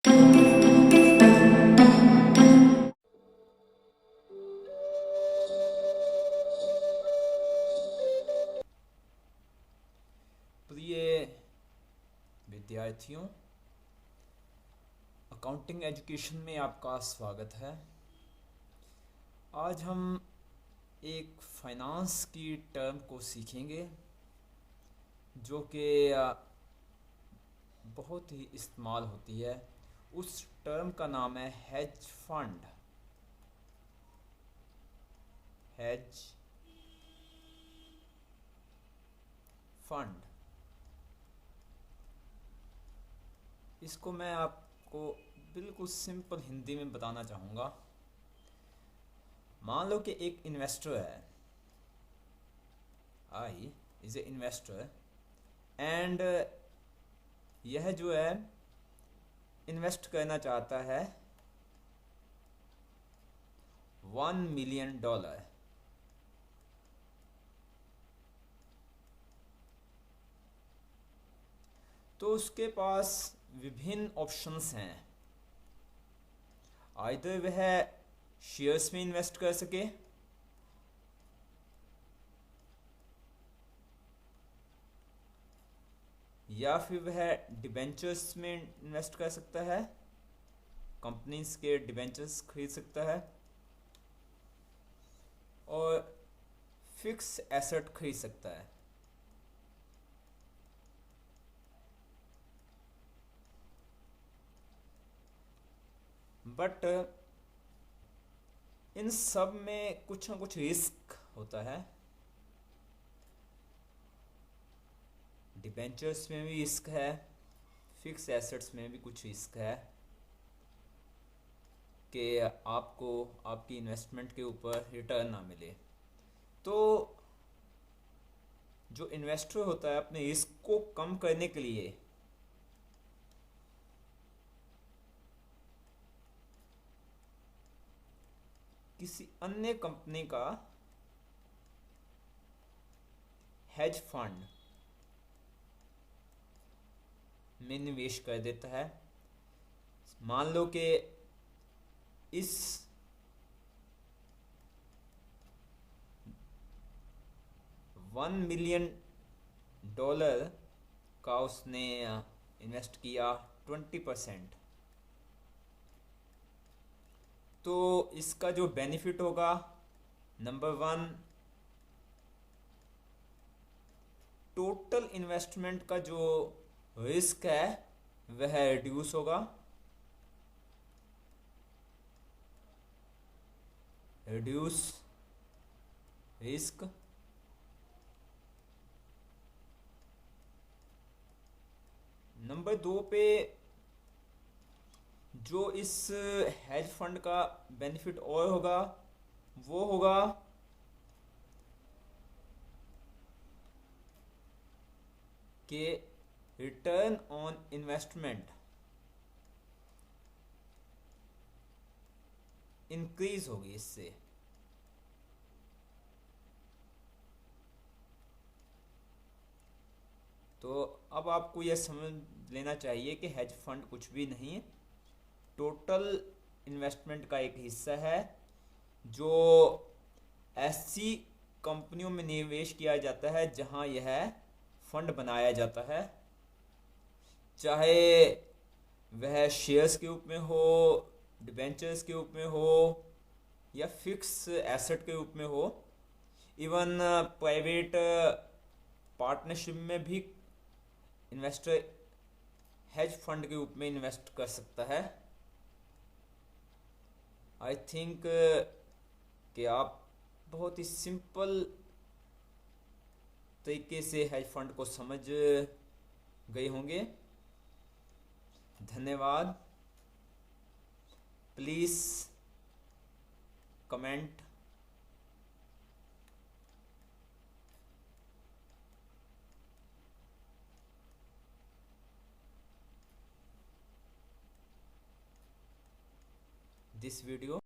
प्रिय विद्यार्थियों, accounting education में आपका स्वागत है। आज हम एक फाइनेंस की टर्म को सीखेंगे जो कि बहुत ही इस्तेमाल होती है। उस टर्म का नाम है हेज फंड। हेज फंड, इसको मैं आपको बिल्कुल सिंपल हिंदी में बताना चाहूँगा। मान लो कि एक इन्वेस्टर है, I is a investor, and यह जो है इन्वेस्ट करना चाहता है $1 मिलियन। तो उसके पास विभिन्न ऑप्शंस हैं। आइदर वह शेयर्स में इन्वेस्ट कर सके, या फिर वह डिबेंचर्स में इन्वेस्ट कर सकता है, कंपनीज के डिबेंचर्स खरीद सकता है, और फिक्स एसेट खरीद सकता है। बट इन सब में कुछ ना कुछ रिस्क होता है। डिबेंचर्स में भी रिस्क है, फिक्स एसेट्स में भी कुछ रिस्क है कि आपको आपकी इन्वेस्टमेंट के ऊपर रिटर्न ना मिले। तो जो इन्वेस्टर होता है अपने रिस्क को कम करने के लिए किसी अन्य कंपनी का हेज फंड में निवेश कर देता है। मान लो कि इस $1 मिलियन का उसने इन्वेस्ट किया 20%। तो इसका जो बेनिफिट होगा, नंबर 1, टोटल इन्वेस्टमेंट का जो रिस्क है वह रिड्यूस होगा। Reduce risk. नंबर 2 पे जो इस हेज फंड का बेनिफिट और होगा वो होगा कि रिटर्न ऑन इन्वेस्टमेंट इंक्रीज होगी इससे। तो अब आपको यह समझ लेना चाहिए कि हेज फंड कुछ भी नहीं, टोटल इन्वेस्टमेंट का एक हिस्सा है जो ऐसी कंपनियों में निवेश किया जाता है जहां यह फंड बनाया जाता है, चाहे वह शेयर्स के रूप में हो, डिबेंचर्स के रूप में हो, या फिक्स एसेट के रूप में हो। इवन प्राइवेट पार्टनरशिप में भी इन्वेस्टर हेज फंड के रूप में इन्वेस्ट कर सकता है। आई थिंक कि आप बहुत ही सिंपल तरीके से हेज फंड को समझ गए होंगे। धन्यवाद। Please comment this video.